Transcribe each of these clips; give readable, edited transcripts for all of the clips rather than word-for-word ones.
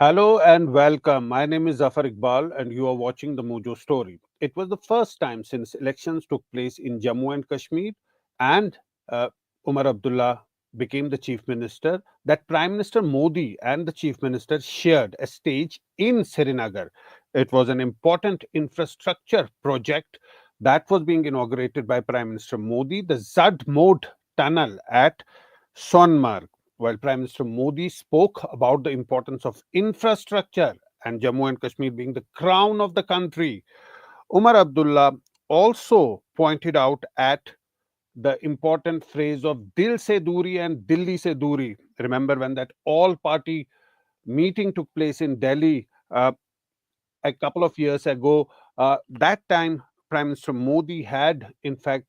Hello and welcome. My name is Zafar Iqbal, and you are watching the Mojo Story. It was the first time since elections took place in Jammu and Kashmir and uh, Umar Abdullah became the chief minister that Prime Minister Modi and the chief minister shared a stage in Srinagar. It was an important infrastructure project that was being inaugurated by Prime Minister Modi, the Z-Morh tunnel at Sonmarg. While Prime Minister Modi spoke about the importance of infrastructure and Jammu and Kashmir being the crown of the country, Umar Abdullah also pointed out at the important phrase of Dil se duri and Dilli se duri. Remember when that all party meeting took place in Delhi a couple of years ago? That time, Prime Minister Modi had, in fact,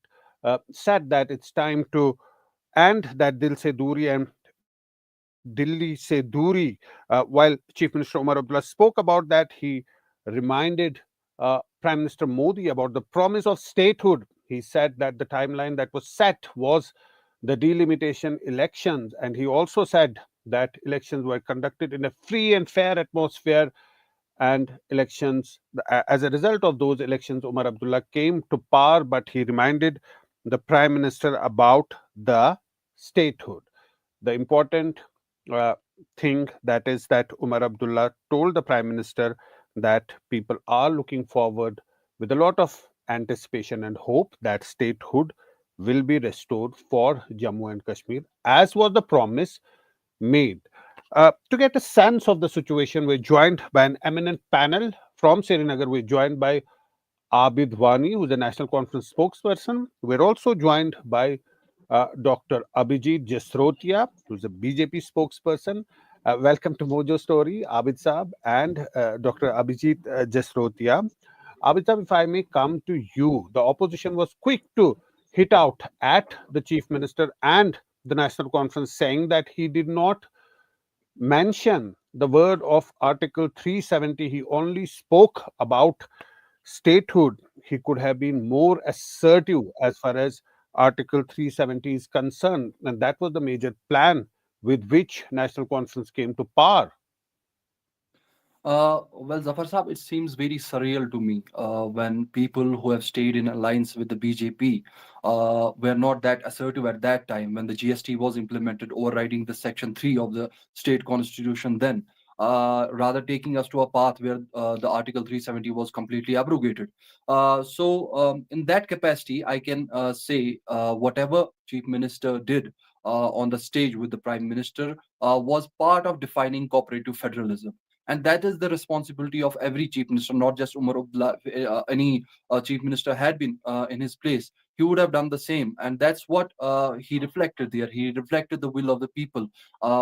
said that it's time to end that Dil se duri and Dilli se duri. While Chief Minister Omar Abdullah spoke about that, he reminded Prime Minister Modi about the promise of statehood. He said that the timeline that was set was the delimitation elections, and he also said that elections were conducted in a free and fair atmosphere. And elections, as a result of those elections, Omar Abdullah came to power, but he reminded the Prime Minister about the statehood. The important uh, thing that is that Umar Abdullah told the Prime Minister that people are looking forward with a lot of anticipation and hope that statehood will be restored for Jammu and Kashmir, as was the promise made. To get a sense of the situation, we're joined by an eminent panel from Srinagar. We're joined by Abid Wani, who's a National Conference spokesperson. We're also joined by Dr. Abhijit Jasrotia, who's a BJP spokesperson. Welcome to Mojo Story, Abid Saab and Dr. Abhijit Jasrotia. Abid Saab, if I may come to you, the opposition was quick to hit out at the Chief Minister and the National Conference, saying that he did not mention the word of Article 370. He only spoke about statehood. He could have been more assertive as far as Article 370 is concerned, and that was the major plan with which National Conference came to power. Well, Zafar Saab, it seems very surreal to me when people who have stayed in alliance with the BJP were not that assertive at that time when the GST was implemented, overriding the Section 3 of the state constitution then. Rather taking us to a path where the Article 370 was completely abrogated. In that capacity, I can say whatever Chief Minister did on the stage with the Prime Minister was part of defining cooperative federalism, and that is the responsibility of every chief minister, not just Umar Abdullah. Any chief minister had been in his place, he would have done the same, and that's what he reflected there. He reflected the will of the people.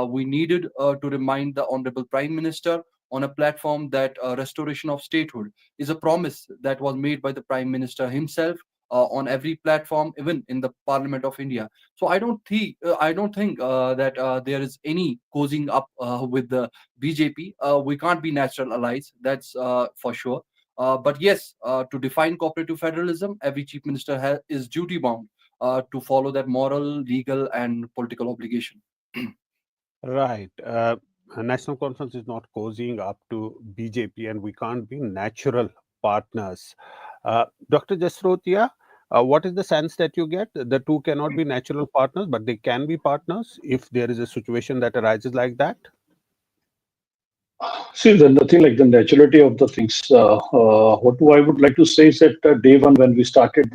We needed to remind the honorable prime minister on a platform that restoration of statehood is a promise that was made by the prime minister himself on every platform, even in the Parliament of India. So I don't think that there is any cozying up with the BJP. We can't be natural allies, that's for sure. But yes, to define cooperative federalism, every chief minister is duty bound to follow that moral, legal, and political obligation. Right. National Conference is not cozying up to BJP, and we can't be natural partners. Dr. Jasrotia, what is the sense that you get? The two cannot be natural partners, but they can be partners if there is a situation that arises like that. See, there's nothing like the naturality of the things. What I would like to say is that day one when we started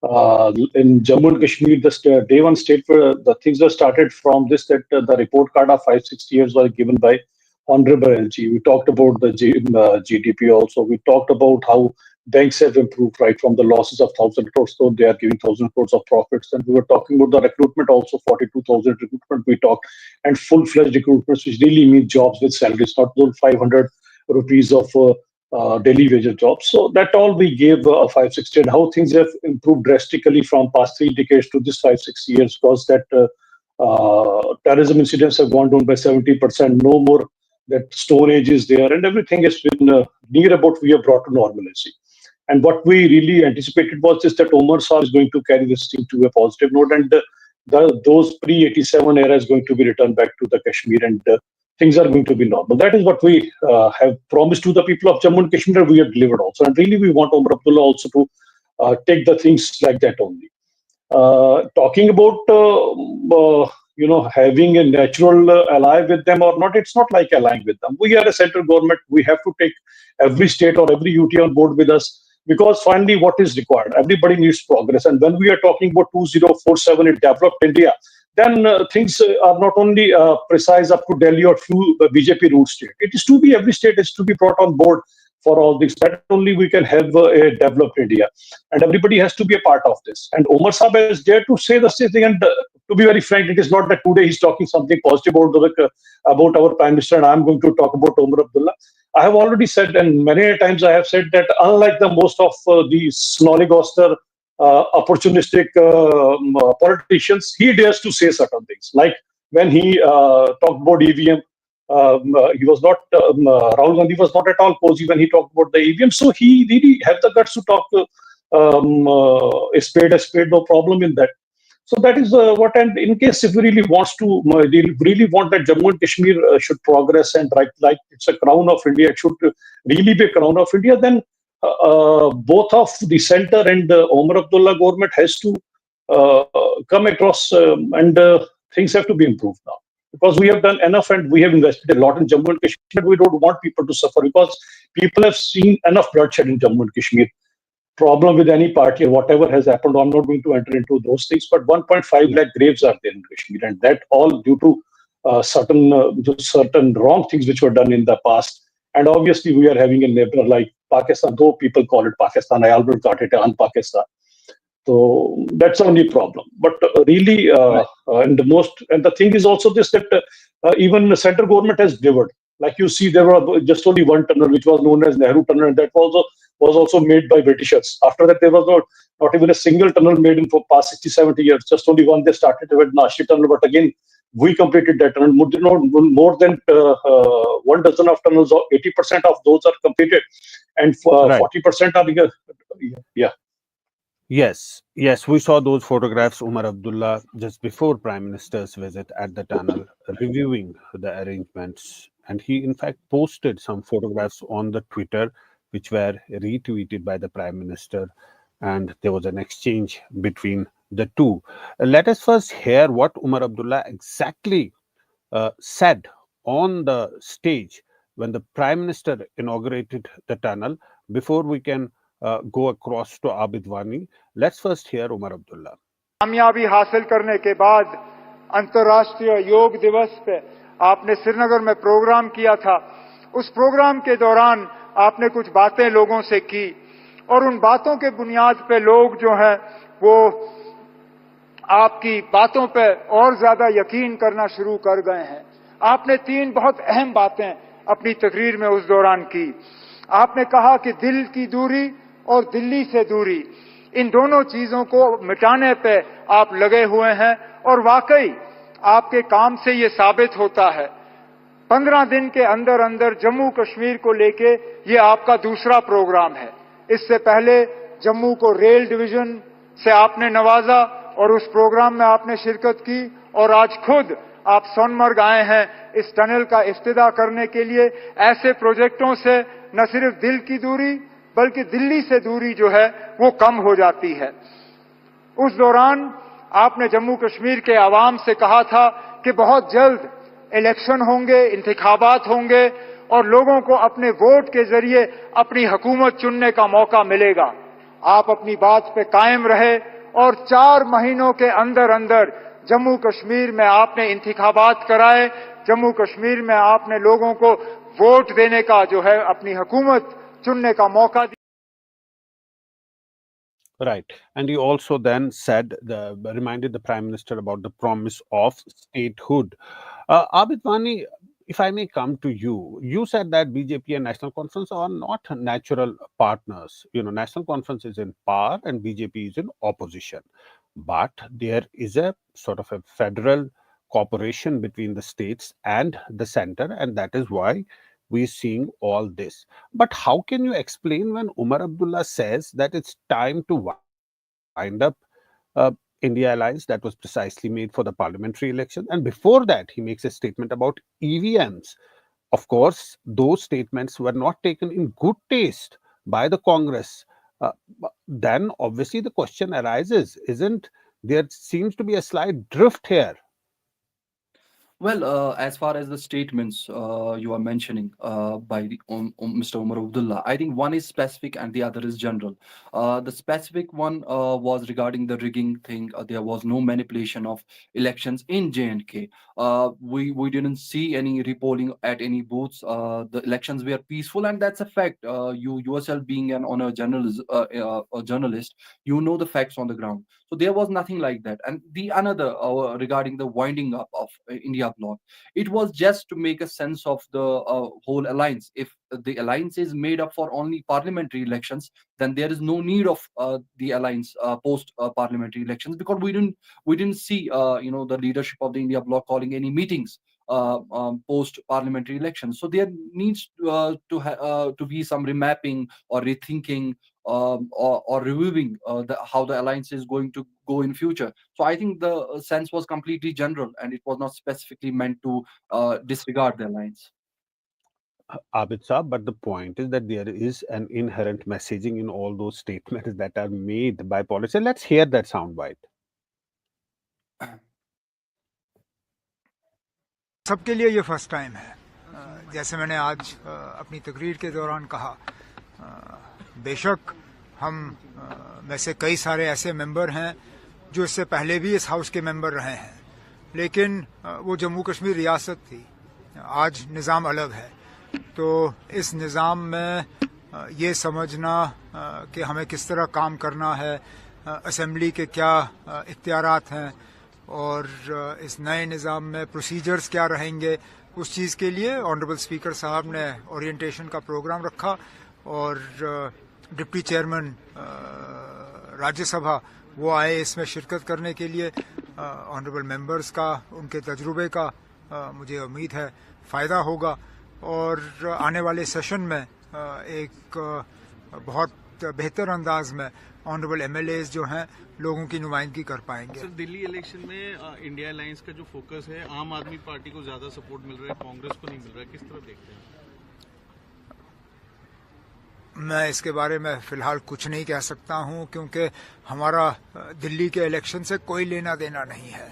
in Jammu and Kashmir, day one state where the things were started from this that the report card of 5 6 years was given by Honorable LG. We talked about the GDP also. We talked about how banks have improved right from the losses of 1,000 crores, so they are giving 1,000 crores of profits. And we were talking about the recruitment also, 42,000 recruitment we talked, and full-fledged recruitments, which really mean jobs with salaries, not those 500 rupees of daily wage jobs. So that all we gave 560, and how things have improved drastically from past 3 decades to this 5 6 years, because that terrorism incidents have gone down by 70%. No more that stone age is there, and everything has been near about we have brought to normalcy. And what we really anticipated was just that Omar Saab is going to carry this thing to a positive note, and those pre-87 era is going to be returned back to the Kashmir, and things are going to be normal. That is what we have promised to the people of Jammu and Kashmir. We have delivered also, and really we want Omar Abdullah also to take the things like that only. Talking about having a natural ally with them or not, it's not like allying with them. We are a central government. We have to take every state or every UT on board with us, because finally what is required, everybody needs progress. And when we are talking about 2047 in developed India, then things are not only precise up to Delhi or few BJP ruled state. It is to be, every state is to be brought on board for all this. That only we can have a developed India, and everybody has to be a part of this. And Omar Saab is there to say the same thing. And to be very frank, it is not that today he's talking something positive about our Prime Minister, and I'm going to talk about Omar Abdullah. I have already said, and many times I have said, that unlike the most of the snollygoster, opportunistic politicians, he dares to say certain things. Like when he talked about EVM, he was not, Rahul Gandhi was not at all cozy when he talked about the EVM. So he really had the guts to talk a spade, no problem in that. So that is what, and in case if we really really want that Jammu and Kashmir should progress, and like it's a crown of India, it should really be a crown of India, then both of the center and Omar Abdullah government has to come across, and things have to be improved now. Because we have done enough and we have invested a lot in Jammu and Kashmir. We don't want people to suffer, because people have seen enough bloodshed in Jammu and Kashmir. Problem with any party or whatever has happened, I'm not going to enter into those things, but 1.5 lakh graves are there in Kashmir, and that all due to certain wrong things which were done in the past. And obviously, we are having a neighbor like Pakistan, though people call it Pakistan. I always got it on Pakistan. So that's the only problem. But really, and the thing is also this, that even the central government has delivered. Like you see, there were just only one tunnel, which was known as Nehru Tunnel, and that was also made by Britishers. After that, there was not even a single tunnel made in for past 60, 70 years. Just only one they started with Nashi Tunnel, but again, we completed that tunnel. More than 1 dozen of tunnels, or 80% of those are completed, and Right. 40% are yeah. Yes, we saw those photographs, Umar Abdullah, just before Prime Minister's visit at the tunnel, reviewing the arrangements. And he, in fact, posted some photographs on the Twitter, which were retweeted by the Prime Minister. And there was an exchange between the two. Let us first hear what Umar Abdullah exactly said on the stage when the Prime Minister inaugurated the tunnel, before we can go across to Abid Wani. Let's first hear Umar Abdullah. कामयाबी हासिल करने के बाद अंतर्राष्ट्रीय योग दिवस पे आपने श्रीनगर में प्रोग्राम किया था। उस प्रोग्राम के दौरान आपने कुछ बातें लोगों से की, और उन बातों के बुनियाद पे लोग जो हैं वो आपकी बातों पे और ज्यादा यकीन करना शुरू कर गए हैं। आपने 3 बहुत अहम बातें अपनी तकरीर में उस दौरान की। आपने कहा कि दिल की दूरी और दिल्ली से दूरी, इन दोनों चीजों को मिटाने पे आप लगे हुए हैं, और वाकई आपके काम से ये साबित होता है। 15 दिन के अंदर अंदर जम्मू कश्मीर को लेके ये आपका दूसरा प्रोग्राम है। इससे पहले जम्मू को रेल डिवीजन से आपने नवाजा और उस प्रोग्राम में आपने शिरकत की, और आज खुद आप सोनमर्ग आए हैं इस टनल का इफ्तिदा करने के लिए। ऐसे प्रोजेक्टों से न सिर्फ दिल की दूरी बल्कि दिल्ली से दूरी जो है वो कम हो जाती है। उस दौरान आपने जम्मू कश्मीर के आवाम से कहा था कि बहुत जल्द इलेक्शन होंगे, इंतखाबात होंगे, और लोगों को अपने वोट के जरिए अपनी हुकूमत चुनने का मौका मिलेगा। आप अपनी बात पे कायम रहे, और 4 महीनों के अंदर अंदर जम्मू कश्मीर में आपने इंतखाबात कराए। जम्मू कश्मीर में आपने लोगों को वोट देने का जो है अपनी हुकूमत चुनने का मौका दिया। Right. And he also then reminded the Prime Minister about the promise of statehood. Abid Wani, if I may come to you, you said that BJP and National Conference are not natural partners. National Conference is in power and BJP is in opposition. But there is a sort of a federal cooperation between the states and the center, and that is why we're seeing all this. But how can you explain when Umar Abdullah says that it's time to wind up uh, India Alliance that was precisely made for the parliamentary election. And before that, he makes a statement about EVMs. Of course, those statements were not taken in good taste by the Congress. Then, obviously, the question arises, isn't there seems to be a slight drift here? Well, as far as the statements you are mentioning by Mr. Omar Abdullah, I think one is specific and the other is general. The specific one was regarding the rigging thing. There was no manipulation of elections in J&K. We didn't see any repolling at any booths. The elections were peaceful, and that's a fact. You yourself being an honor a journalist, you know the facts on the ground. So there was nothing like that. And the another regarding the winding up of India bloc, it was just to make a sense of the whole alliance. If the alliance is made up for only parliamentary elections, then there is no need of the alliance post parliamentary elections, because we didn't see the leadership of the India bloc calling any meetings post parliamentary elections. So there needs to be some remapping or rethinking, or reviewing how the alliance is going to go in future. So I think the sense was completely general, and it was not specifically meant to disregard the alliance. Abid Saab, but the point is that there is an inherent messaging in all those statements that are made by policy. Let's hear that soundbite. सबके लिए ये first time है। जैसे मैंने आज अपनी तकरीर के दौरान कहा, बेशक हम में से कई सारे ऐसे मेंबर हैं जो इससे पहले भी इस हाउस के मेंबर रहे हैं, लेकिन वो जम्मू कश्मीर रियासत थी, आज निज़ाम अलग है। तो इस निज़ाम में ये समझना कि हमें किस तरह काम करना है, असेंबली के क्या इख्तियारात हैं और इस नए निज़ाम में प्रोसीजर्स क्या रहेंगे, उस चीज़ के लिए ऑनरेबल स्पीकर साहब ने ओरिएंटेशन का प्रोग्राम रखा और डिप्टी चेयरमैन राज्यसभा वो आए इसमें शिरकत करने के लिए। ऑनरेबल मेंबर्स का, उनके तजुर्बे का मुझे उम्मीद है फ़ायदा होगा और आने वाले सेशन में एक बहुत बेहतर अंदाज में ऑनरेबल एमएलएज जो हैं लोगों की नुमाइंदगी कर पाएंगे। सर, दिल्ली इलेक्शन में इंडिया अलायंस का जो फोकस है, आम आदमी पार्टी को ज्यादा सपोर्ट मिल रहा है, कांग्रेस को नहीं मिल रहा है, किस तरह देखते हैं? मैं इसके बारे में फिलहाल कुछ नहीं कह सकता हूं, क्योंकि हमारा दिल्ली के इलेक्शन से कोई लेना देना नहीं है।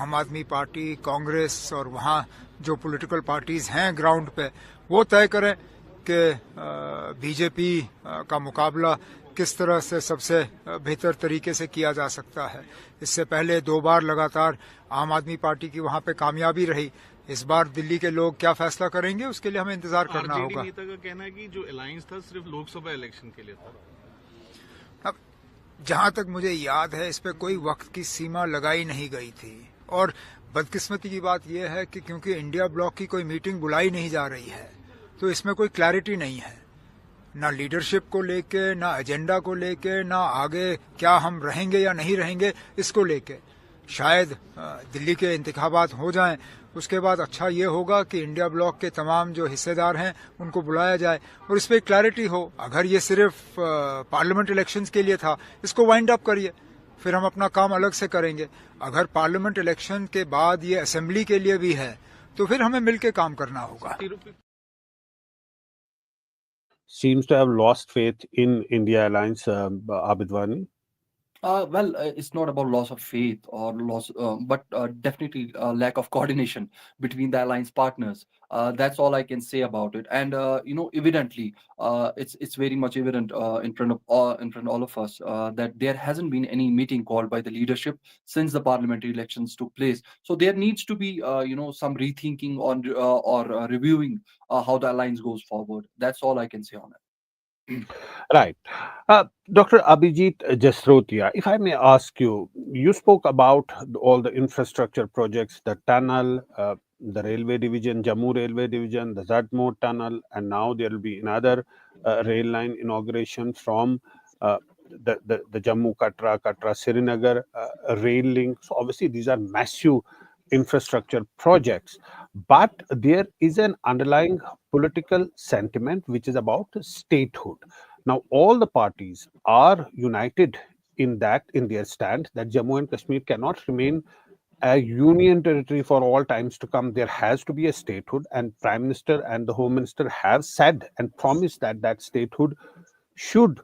आम आदमी पार्टी, कांग्रेस और वहां जो पॉलिटिकल पार्टीज हैं ग्राउंड पे, वो तय करें कि बीजेपी का मुकाबला किस तरह से सबसे बेहतर तरीके से किया जा सकता है। इससे पहले 2 बार लगातार आम आदमी पार्टी की वहां पे कामयाबी रही। इस बार दिल्ली के लोग क्या फैसला करेंगे उसके लिए हमें इंतजार करना होगा। आरजेडी नेता का कहना है कि जो अलायंस था सिर्फ लोकसभा इलेक्शन के लिए था। अब जहां तक मुझे याद है, इस पे कोई वक्त की सीमा लगाई नहीं गई थी और बदकिस्मती की बात यह है कि क्योंकि इंडिया ब्लॉक की कोई मीटिंग बुलाई नहीं जा रही है, तो इसमें कोई क्लैरिटी नहीं है, ना लीडरशिप को लेके, ना एजेंडा को लेके, ना आगे क्या हम रहेंगे या नहीं रहेंगे इसको लेके। शायद दिल्ली के इंतखाबात हो जाएं, उसके बाद अच्छा ये होगा कि इंडिया ब्लॉक के तमाम जो हिस्सेदार हैं उनको बुलाया जाए और इस पर क्लैरिटी हो। अगर ये सिर्फ पार्लियामेंट इलेक्शंस के लिए था, इसको वाइंड अप करिए, फिर हम अपना काम अलग से करेंगे। अगर पार्लियामेंट इलेक्शन के बाद ये असेंबली के लिए भी है, तो फिर हमें मिलकर काम करना होगा। Seems to have lost faith in India Alliance, Abidwani. Well, it's not about loss of faith or loss, but definitely lack of coordination between the alliance partners. That's all I can say about it. And evidently, it's very much evident in front of all of us that there hasn't been any meeting called by the leadership since the parliamentary elections took place. So there needs to be some rethinking on or reviewing how the alliance goes forward. That's all I can say on it. Right. Dr. Abhijit Jasrotia, if I may ask you, you spoke about all the infrastructure projects, the tunnel, the railway division, Jammu railway division, the Z-Morh tunnel, and now there will be another rail line inauguration from the Jammu Katra Srinagar rail link. So obviously these are massive infrastructure projects, but there is an underlying political sentiment which is about statehood. Now all the parties are united in their stand that Jammu and Kashmir cannot remain a union territory for all times to come. There has to be a statehood, and Prime Minister and the Home Minister have said and promised that that statehood should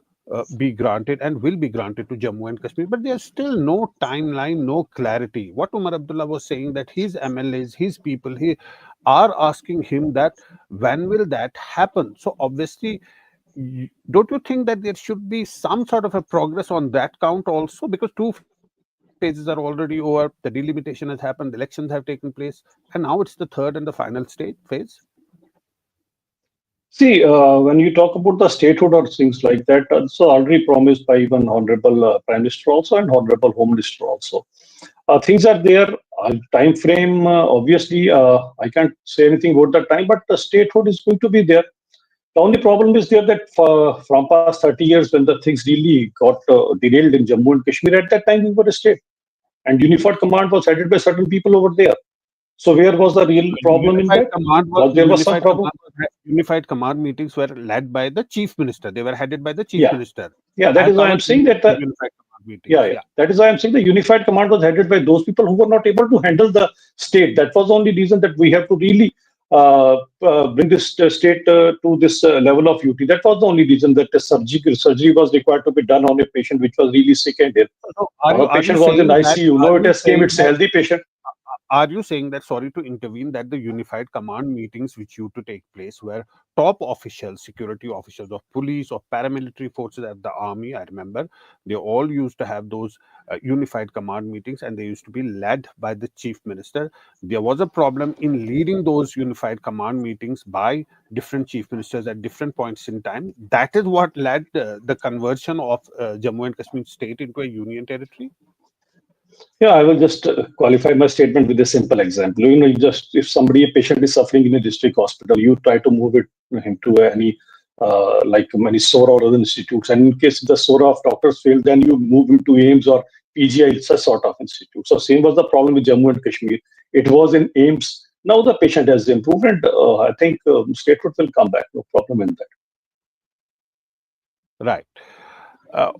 be granted and will be granted to Jammu and Kashmir. But there's still no timeline, no clarity. What Umar Abdullah was saying, that his MLAs, his people, he are asking him that when will that happen? So obviously, don't you think that there should be some sort of a progress on that count also? Because two phases are already over, the delimitation has happened, the elections have taken place, and now it's the third and the final state phase. See, when you talk about the statehood or things like that, so already promised by even Honorable Prime Minister also and Honorable Home Minister also. Things are there. Time frame, obviously, I can't say anything about the time, but the statehood is going to be there. The only problem is there that from past 30 years, when the things really got derailed in Jammu and Kashmir, at that time we were a state, and unified command was headed by certain people over there. So where was the real problem in that? There was some problem. Unified command meetings were led by the chief minister. They were headed by the chief Yeah, minister. yeah. That I is why I'm covered saying that. unified command meetings. Yeah, yeah. That is why I'm saying the unified command was headed by those people who were not able to handle the state. That was the only reason that we have to really bring this state to this level of duty. That was the only reason that the surgery was required to be done on a patient which was really sick and ill. So Now a are you patient was in saying that? ICU. Are No, it you has came. saying It's a that? healthy patient. Are you saying that, sorry to intervene, that the unified command meetings which used to take place where top officials, security officials of police or paramilitary forces at the army, I remember, they all used to have those unified command meetings, and they used to be led by the chief minister. There was a problem in leading those unified command meetings by different chief ministers at different points in time. That is what led the conversion of Jammu and Kashmir state into a union territory. Yeah, I will just qualify my statement with a simple example. You know, you just if somebody, a patient is suffering in a district hospital, you try to move him to any like many SORA or other institutes, and in case the SORA of doctors fail, then you move him to AIMS or PGI, it's a sort of institute. So same was the problem with Jammu and Kashmir. It was in AIMS. Now the patient has improved, and I think statehood will come back. No problem in that. Right.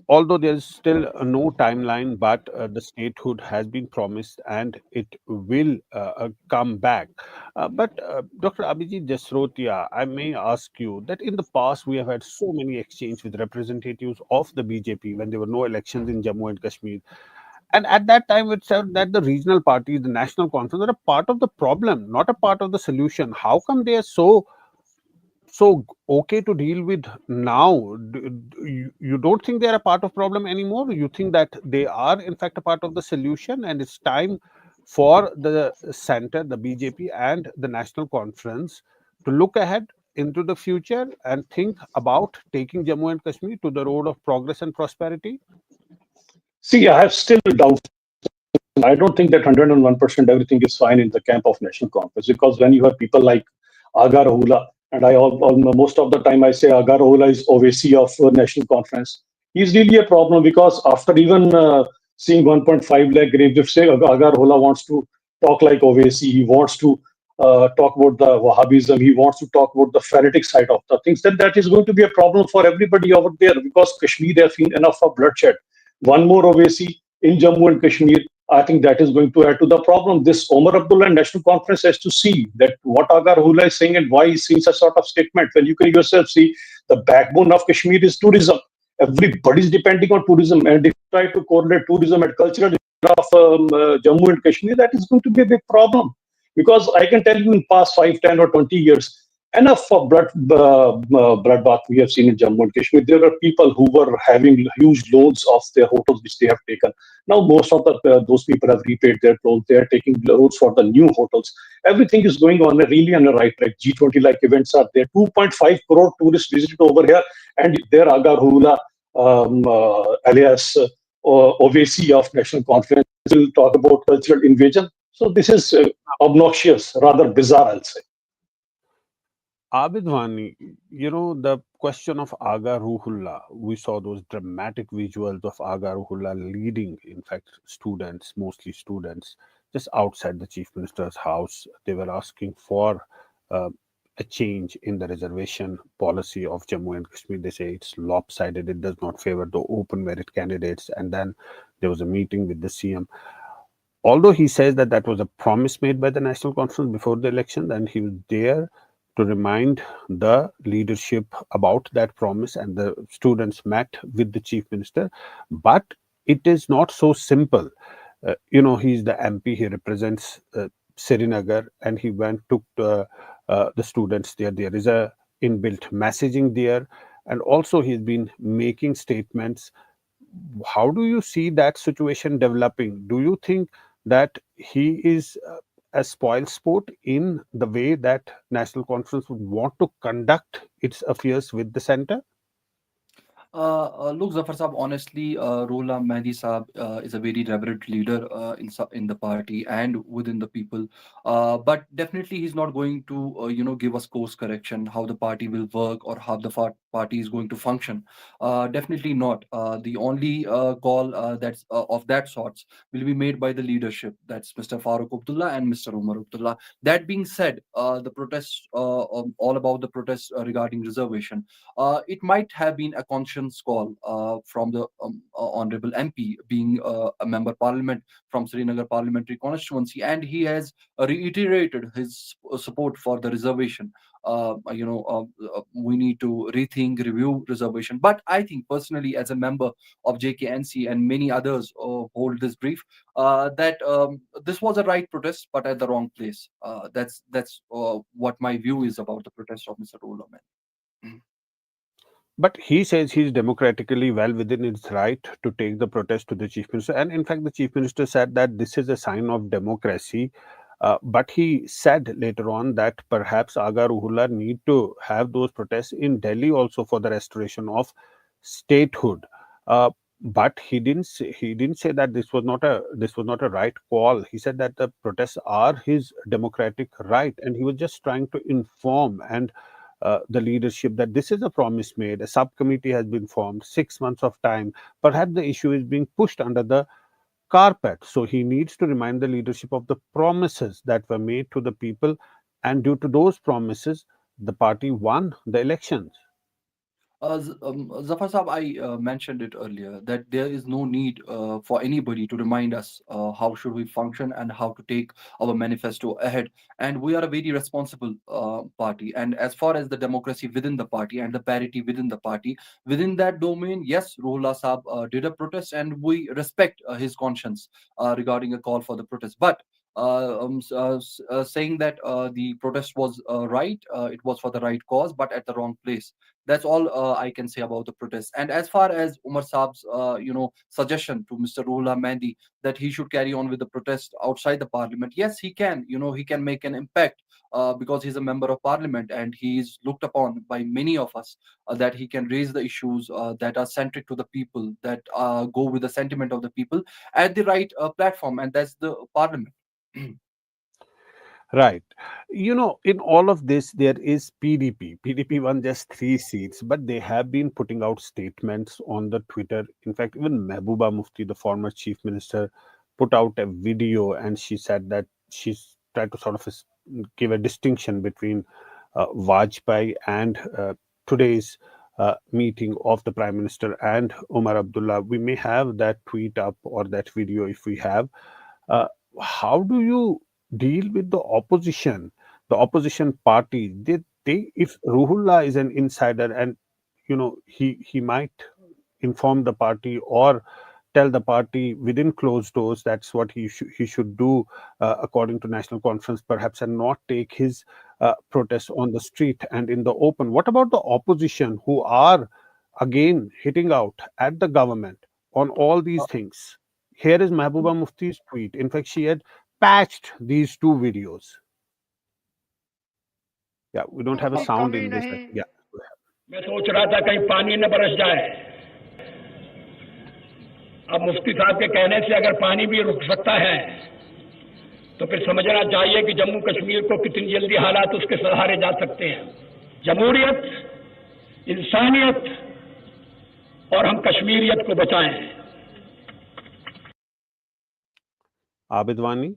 Although there is still no timeline, but the statehood has been promised and it will come back. But Dr. Abhijit Jasrotia, I may ask you that in the past we have had so many exchanges with representatives of the BJP when there were no elections in Jammu and Kashmir. And at that time, it said that the regional parties, the national conference, are a part of the problem, not a part of the solution. How come they are so okay to deal with now? You don't think they are a part of problem anymore? You think that they are in fact a part of the solution, and it's time for the center, the BJP and the national conference to look ahead into the future and think about taking Jammu and Kashmir to the road of progress and prosperity? See, I have still doubts. I don't think that 101% everything is fine in the camp of national conference, because when you have people like Aga Rahula, and most of the time I say Aga Rahula is OVC of national conference. He's really a problem, because after even seeing 1.5 lakh graves, if say Aga Rahula wants to talk like OVC, he wants to talk about the Wahhabism, he wants to talk about the fanatic side of the things, then that is going to be a problem for everybody over there, because Kashmir has seen enough of bloodshed. One more OVC in Jammu and Kashmir, I think that is going to add to the problem. This Omar Abdullah National Conference has to see that what Aga Rahula is saying and why he's saying such sort of statement. When you can yourself see the backbone of Kashmir is tourism. Everybody is depending on tourism, and if you try to correlate tourism and cultural of Jammu and Kashmir, that is going to be a big problem. Because I can tell you, in past 5, 10, or 20 years, enough of bloodbath we have seen in Jammu and Kashmir. There are people who were having huge loans of their hotels which they have taken. Now most of those people have repaid their loans. They are taking loans for the new hotels. Everything is going on really on the right track. G20 like events are there. 2.5 crore tourists visited over here, and their Aga Rahula, alias OVC of National Conference, will talk about cultural invasion. So this is obnoxious, rather bizarre, I'll say. Abid Wani, the question of Aga Ruhullah, we saw those dramatic visuals of Aga Ruhullah leading, in fact, students, mostly students, just outside the chief minister's house. They were asking for uh, a change in the reservation policy of Jammu and Kashmir. They say it's lopsided, it does not favor the open merit candidates. And then there was a meeting with the CM. Although he says that that was a promise made by the National Conference before the election, and he was there to remind the leadership about that promise, and the students met with the chief minister. But it is not so simple. He's the MP, he represents Srinagar, and he went took the students there. There is a inbuilt messaging there, and also he's been making statements. How do you see that situation developing? Do you think that he is a spoil sport in the way that National Conference would want to conduct its affairs with the center? Look, Zafar Saab, honestly, Rola Mehdi Saab is a very reverent leader in the party and within the people. But definitely, he's not going to, give us course correction, how the party will work or how the party is going to function. Definitely not. The only call that's of that sorts will be made by the leadership. That's Mr. Farooq Abdullah and Mr. Omar Abdullah. That being said, the protests, all about the protests regarding reservation, it might have been a conscience call from the honorable MP, being a member parliament from Srinagar parliamentary constituency, and he has reiterated his support for the reservation. We need to rethink, review reservation. But I think personally, as a member of JKNC and many others hold this brief, that this was a right protest, but at the wrong place. That's what my view is about the protest of Mr. Roloman. But he says he's democratically well within his right to take the protest to the chief minister. And in fact, the chief minister said that this is a sign of democracy. But he said later on that perhaps Aga Ruhullah need to have those protests in Delhi also for the restoration of statehood. But he didn't say that this was not a right call. He said that the protests are his democratic right, and he was just trying to inform and the leadership that this is a promise made. A subcommittee has been formed, 6 months of time. Perhaps the issue is being pushed under the carpet. So he needs to remind the leadership of the promises that were made to the people. And due to those promises, the party won the elections. Zafar Saab, I mentioned it earlier that there is no need for anybody to remind us how should we function and how to take our manifesto ahead. And we are a very responsible party. And as far as the democracy within the party and the parity within the party, within that domain, yes, Ruhullah Saab did a protest, and we respect his conscience regarding a call for the protest. But saying that the protest was right, it was for the right cause, but at the wrong place. That's all I can say about the protest. And as far as Umar Saab's, suggestion to Mr. Ruhullah Mehdi that he should carry on with the protest outside the parliament, yes, he can. He can make an impact because he's a member of parliament and he is looked upon by many of us that he can raise the issues that are centric to the people, that go with the sentiment of the people at the right platform, and that's the parliament. Right. In all of this, there is PDP. PDP won just 3 seats, but they have been putting out statements on the Twitter. In fact, even Mehbooba Mufti, the former chief minister, put out a video, and she said that she's tried to sort of give a distinction between Vajpayee and today's meeting of the prime minister and Omar Abdullah. We may have that tweet up or that video if we have. Uh, how do you deal with the opposition party? If Ruhullah is an insider, and he might inform the party or tell the party within closed doors, that's what he should do according to National Conference, perhaps, and not take his protest on the street and in the open. What about the opposition who are again hitting out at the government on all these things? Here is Mehbooba Mufti's tweet. In fact, she had patched these 2 videos. Yeah, we don't have a की sound कमी in this. नहीं Yeah. मैं सोच रहा था कहीं पानी न बरस जाए। अब मुफ्ती साहब के कहने से अगर पानी भी रुक सकता है तो फिर समझना चाहिए कि जम्मू कश्मीर को कितनी जल्दी हालात उसके सुधारे जा सकते हैं। जमहूरियत, इंसानियत और हम कश्मीरियत को बचाएं। Abid Wani?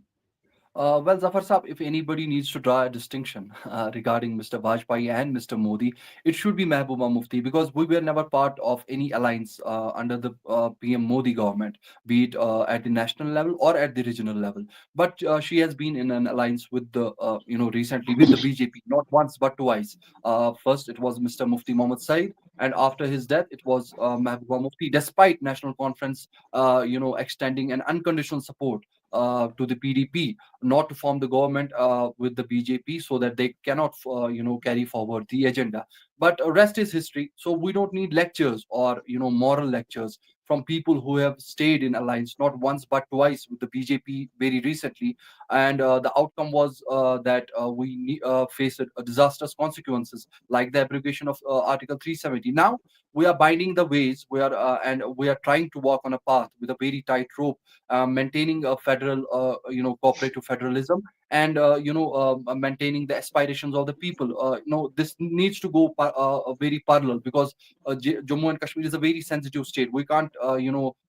Well, Zafar Saab, if anybody needs to draw a distinction regarding Mr. Vajpayee and Mr. Modi, it should be Mehbooba Mufti, because we were never part of any alliance under the PM Modi government, be it at the national level or at the regional level. But she has been in an alliance with the, recently with the BJP, not once but twice. First, it was Mr. Mufti Mohammad Said, and after his death, it was Mehbooba Mufti, despite National Conference, extending an unconditional support to the PDP not to form the government with the BJP, so that they cannot, carry forward the agenda. But rest is history. So we don't need lectures or moral lectures from people who have stayed in alliance not once but twice with the BJP very recently, and the outcome was that we faced disastrous consequences like the abrogation of Article 370. Now we are binding the ways. We are trying to walk on a path with a very tight rope, maintaining a federal, cooperative federalism, and maintaining the aspirations of the people. This needs to go very parallel, because Jammu and Kashmir is a very sensitive state. We can't,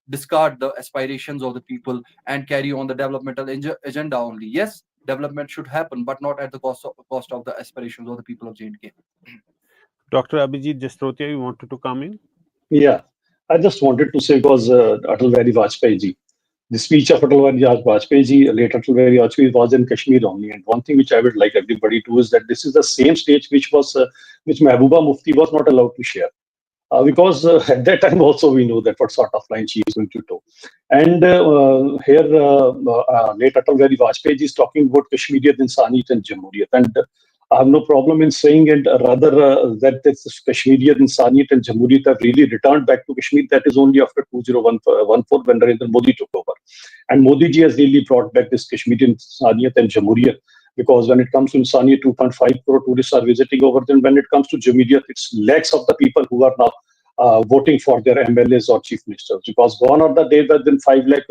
discard the aspirations of the people and carry on the developmental agenda only. Yes, development should happen, but not at the cost of the aspirations of the people of J&K. Dr. Abhijit Jastrotia, you wanted to come in? Yeah, I just wanted to say because Atal Bihari Vajpayee ji, the speech of Atal Bihari Vajpayee ji, late Atal Bihari Vajpayee was in Kashmir only. And one thing which I would like everybody to is that this is the same stage which Mehbooba Mufti was not allowed to share. Because at that time also we know that what sort of line she is going to toe. And here late Atal Bihari Vajpayee ji is talking about Kashmiriyat, Insaniyat and Jamhuriyat. And I have no problem in saying it, rather that this Kashmiriyat, Insaniyat and Jamhuriyat have really returned back to Kashmir. That is only after 2014 when Narendra Modi took over. And Modi ji has really brought back this Kashmiriyat, Insaniyat and Jamhuriyat, because when it comes to Insania, 2.5 crore tourists are visiting over there. When it comes to Jamhuriyat, it's lakhs of the people who are now voting for their MLAs or chief ministers. Because gone are the days that then 5 lakh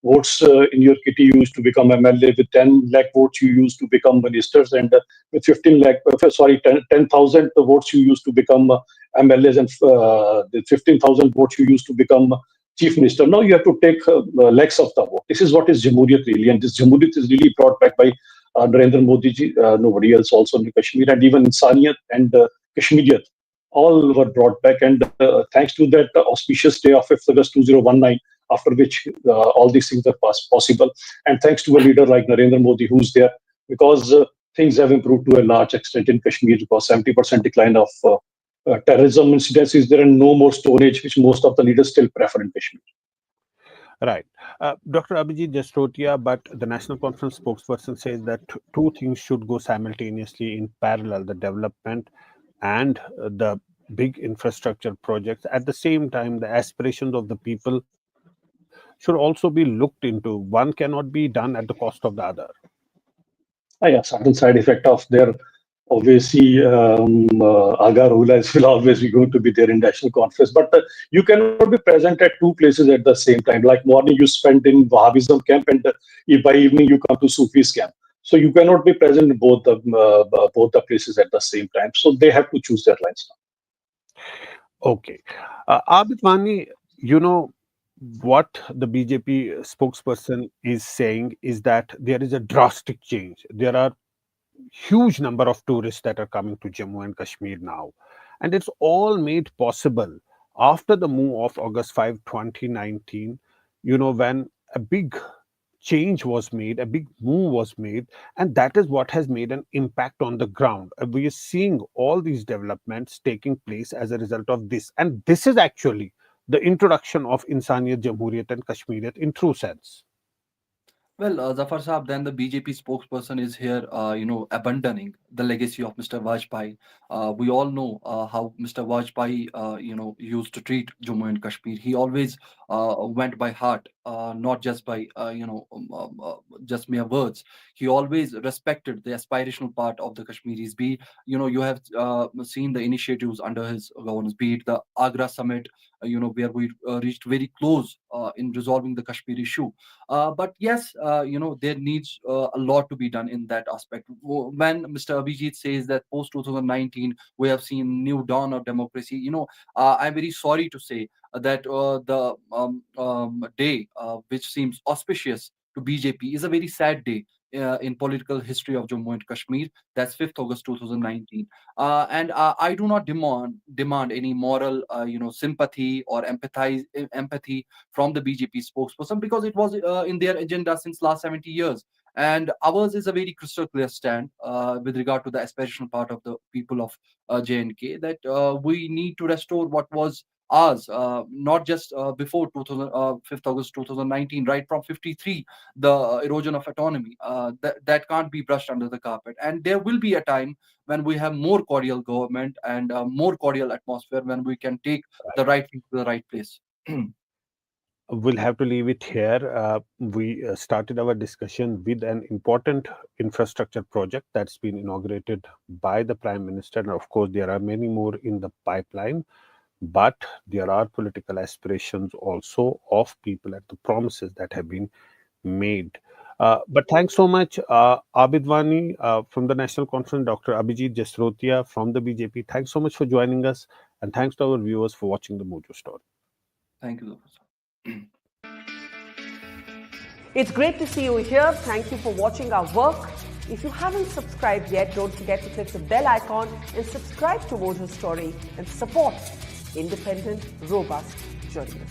votes in your kitty you used to become MLA, with 10 lakh votes you used to become ministers, and with 15 lakh, 10,000 votes you used to become MLAs, and the 15,000 votes you used to become chief minister. Now you have to take lakhs of the vote. This is what is Jamhuriyat really, and this Jamhuriyat is really brought back by Narendra Modi ji, nobody else also in Kashmir, and even Insaniyat and Kashmiriyat, all were brought back. And thanks to that auspicious day of 5th August 2019, after which all these things are possible. And thanks to a leader like Narendra Modi, who's there, because things have improved to a large extent in Kashmir, because 70% decline of terrorism incidents is there, and no more Stone Age, which most of the leaders still prefer in Kashmir. Right. Dr. Abhijit Jastrotia, but the National Conference spokesperson says that two things should go simultaneously in parallel: the development and the big infrastructure projects. At the same time, the aspirations of the people should also be looked into. One cannot be done at the cost of the other. Yeah, certain side effect of their obviously agar rulas will always be going to be there in national conference, but you cannot be present at two places at the same time. Like morning you spend in Wahhabism camp, and by evening you come to Sufis camp. So you cannot be present in both the places at the same time. So they have to choose their lines now. Okay. Abid Wani, you know, what the BJP spokesperson is saying is that there is a drastic change. There are huge number of tourists that are coming to Jammu and Kashmir now. And it's all made possible after the move of August 5, 2019, when a big change was made, a big move was made, and that is what has made an impact on the ground. We are seeing all these developments taking place as a result of this. And this is actually the introduction of Insaniyat, Jamhuriyat, and Kashmiriyat in true sense. Well, Zafar Saab, then the BJP spokesperson is here, abandoning the legacy of Mr. Vajpayee. We all know how Mr. Vajpayee, used to treat Jammu and Kashmir. He always went by heart, not just by, just mere words. He always respected the aspirational part of the Kashmiris. You have seen the initiatives under his governance, be it the Agra summit, where we reached very close in resolving the Kashmir issue. But yes, there needs a lot to be done in that aspect. When Mr. Abhijit says that post 2019 we have seen new dawn of democracy, I'm very sorry to say that the day which seems auspicious to BJP is a very sad day, in political history of Jammu and Kashmir. That's 5th August 2019. And I do not demand any moral, sympathy or empathy from the BJP spokesperson, because it was in their agenda since last 70 years. And ours is a very crystal clear stand with regard to the aspirational part of the people of J&K, that we need to restore what was ours, not just before 5th August 2019, right from 53, the erosion of autonomy. That can't be brushed under the carpet. And there will be a time when we have more cordial government and more cordial atmosphere, when we can take the right thing to the right place. We'll have to leave it here. We started our discussion with an important infrastructure project that's been inaugurated by the Prime Minister. And of course, there are many more in the pipeline, but there are political aspirations also of people and the promises that have been made. But thanks so much, Abid Wani from the National Conference, Dr. Abhijit Jasrotia from the BJP. Thanks so much for joining us, and thanks to our viewers for watching the Mojo Story. Thank you, Professor. It's great to see you here. Thank you for watching our work. If you haven't subscribed yet, don't forget to click the bell icon and subscribe to Mojo Story and support independent, robust journalism.